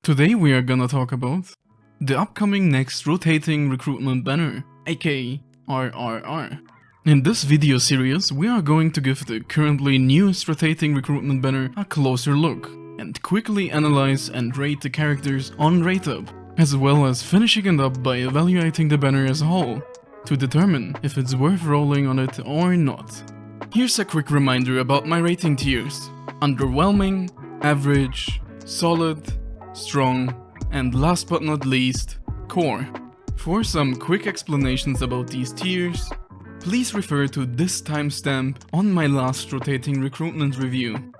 Today we are gonna talk about the upcoming next rotating recruitment banner, aka RRR. In this video series, we are going to give the currently newest rotating recruitment banner a closer look, and quickly analyze and rate the characters on RateUp, as well as finishing it up by evaluating the banner as a whole, to determine if it's worth rolling on it or not. Here's a quick reminder about my rating tiers: underwhelming, average, solid, strong, and last but not least, core. For some quick explanations about these tiers, please refer to this timestamp on my last rotating recruitment review.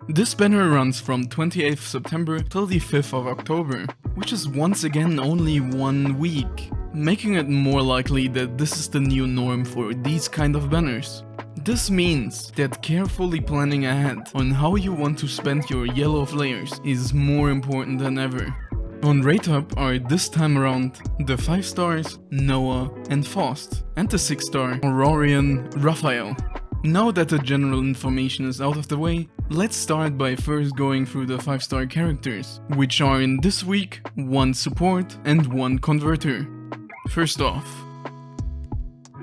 This banner runs from 28th September till the 5th of October, which is once again only 1 week, making it more likely that this is the new norm for these kind of banners. This means that carefully planning ahead on how you want to spend your yellow flares is more important than ever. On RateUp are this time around the 5 stars, Noah and Faust, and the 6 star Aurorian Raphael. Now that the general information is out of the way, let's start by first going through the 5 star characters, which are in this week 1 support and 1 converter. First off,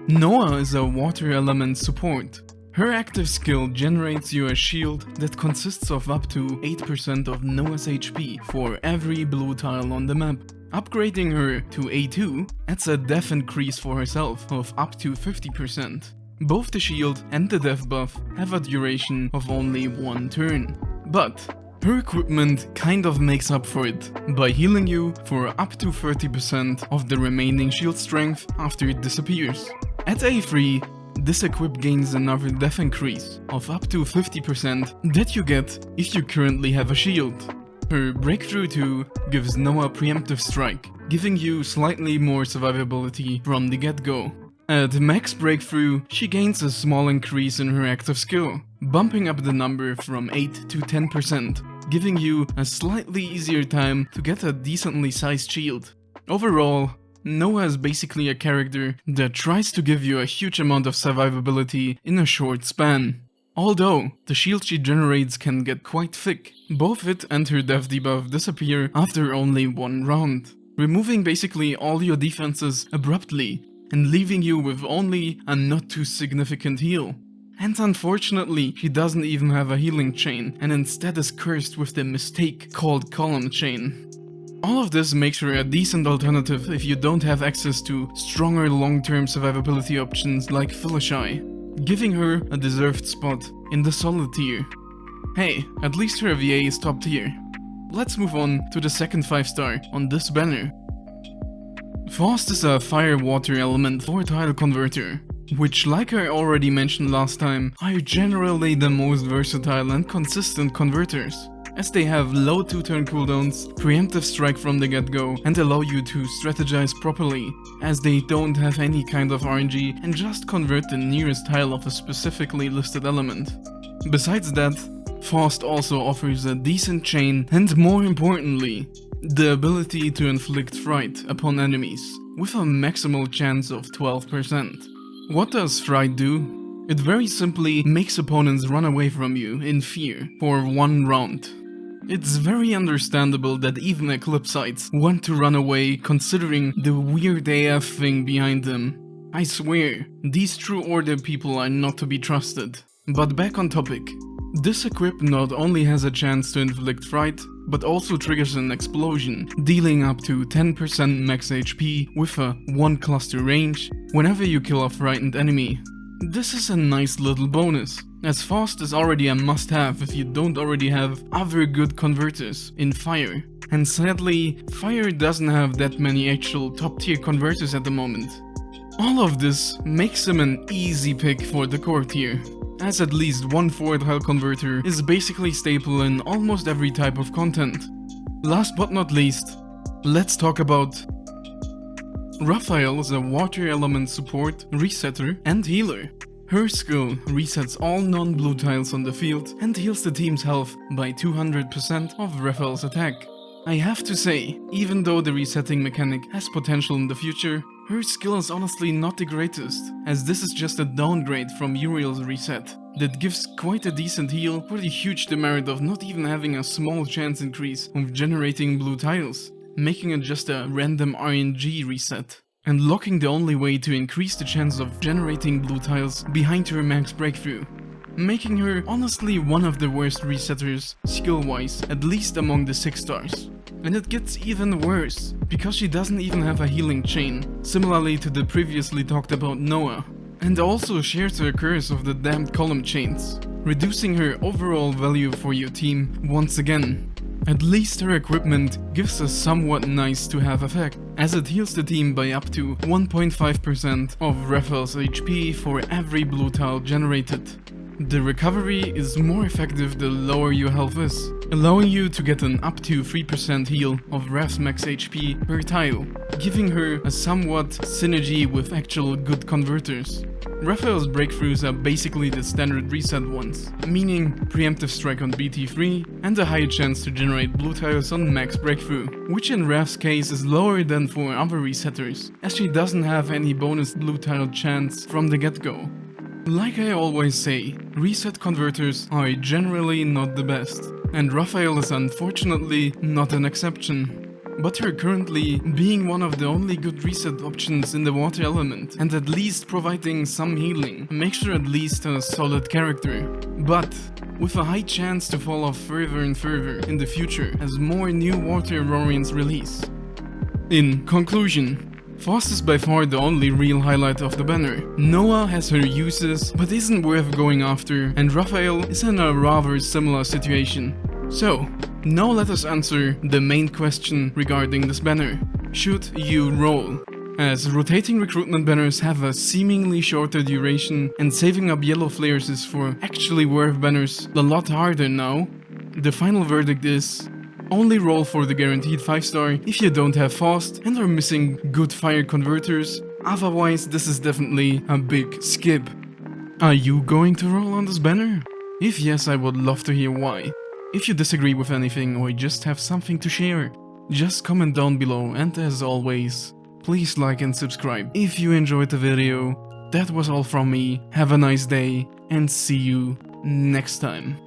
Noah is a water element support. Her active skill generates you a shield that consists of up to 8% of Noah's HP for every blue tile on the map. Upgrading her to A2 adds a def increase for herself of up to 50%. Both the shield and the def buff have a duration of only 1 turn, but her equipment kind of makes up for it by healing you for up to 30% of the remaining shield strength after it disappears. At A3, this equip gains another def increase of up to 50% that you get if you currently have a shield. Her Breakthrough 2 gives Noah Preemptive Strike, giving you slightly more survivability from the get-go. At Max Breakthrough, she gains a small increase in her active skill, bumping up the number from 8 to 10%, giving you a slightly easier time to get a decently sized shield. Overall, Noah is basically a character that tries to give you a huge amount of survivability in a short span. Although, the shield she generates can get quite thick. Both it and her def debuff disappear after only 1 round, removing basically all your defenses abruptly and leaving you with only a not too significant heal. And unfortunately, she doesn't even have a healing chain and instead is cursed with the mistake called Column Chain. All of this makes her a decent alternative if you don't have access to stronger long-term survivability options like Phyllishy, giving her a deserved spot in the solid tier. Hey, at least her VA is top tier. Let's move on to the second 5 star on this banner. Faust is a fire-water element 4-tile converter, which, like I already mentioned last time, are generally the most versatile and consistent converters, as they have low 2-turn cooldowns, preemptive strike from the get-go, and allow you to strategize properly, as they don't have any kind of RNG and just convert the nearest tile of a specifically listed element. Besides that, Faust also offers a decent chain and, more importantly, the ability to inflict fright upon enemies, with a maximal chance of 12%. What does fright do? It very simply makes opponents run away from you in fear for 1 round. It's very understandable that even Eclipsites want to run away considering the weird AF thing behind them. I swear, these True Order people are not to be trusted. But back on topic. This equip not only has a chance to inflict fright, but also triggers an explosion, dealing up to 10% max HP with a 1 cluster range whenever you kill a frightened enemy. This is a nice little bonus, as Faust is already a must-have if you don't already have other good converters in Fire. And sadly, Fire doesn't have that many actual top-tier converters at the moment. All of this makes him an easy pick for the core tier, as at least 1 4-tile converter is basically staple in almost every type of content. Last but not least, let's talk about Raphael is a water element support, resetter, and healer. Her skill resets all non-blue tiles on the field and heals the team's health by 200% of Raphael's attack. I have to say, even though the resetting mechanic has potential in the future, her skill is honestly not the greatest, as this is just a downgrade from Uriel's reset that gives quite a decent heal for the huge demerit of not even having a small chance increase of generating blue tiles, making it just a random RNG reset, and locking the only way to increase the chance of generating blue tiles behind her max breakthrough, making her honestly one of the worst resetters skill-wise, at least among the 6 stars. And it gets even worse, because she doesn't even have a healing chain, similarly to the previously talked about Noah, and also shares her curse of the damned column chains, reducing her overall value for your team once again. At least her equipment gives a somewhat nice to have effect, as it heals the team by up to 1.5% of Raphael's HP for every blue tile generated. The recovery is more effective the lower your health is, allowing you to get an up to 3% heal of Raph's max HP per tile, giving her a somewhat synergy with actual good converters. Raphael's breakthroughs are basically the standard reset ones, meaning preemptive strike on BT3 and a higher chance to generate blue tiles on max breakthrough, which in Raph's case is lower than for other resetters, as she doesn't have any bonus blue tile chance from the get-go. Like I always say, reset converters are generally not the best, and Raphael is unfortunately not an exception. But her currently being one of the only good reset options in the water element, and at least providing some healing, makes her at least a solid character. But with a high chance to fall off further and further in the future as more new water Aurorians release. In conclusion, Faust is by far the only real highlight of the banner. Noah has her uses, but isn't worth going after, and Raphael is in a rather similar situation. So, now let us answer the main question regarding this banner. Should you roll? As rotating recruitment banners have a seemingly shorter duration, and saving up yellow flares is for actually worth banners a lot harder now, the final verdict is: only roll for the guaranteed 5-star if you don't have Faust and are missing good fire converters, otherwise this is definitely a big skip. Are you going to roll on this banner? If yes, I would love to hear why. If you disagree with anything or just have something to share, just comment down below, and as always, please like and subscribe if you enjoyed the video. That was all from me, have a nice day and see you next time.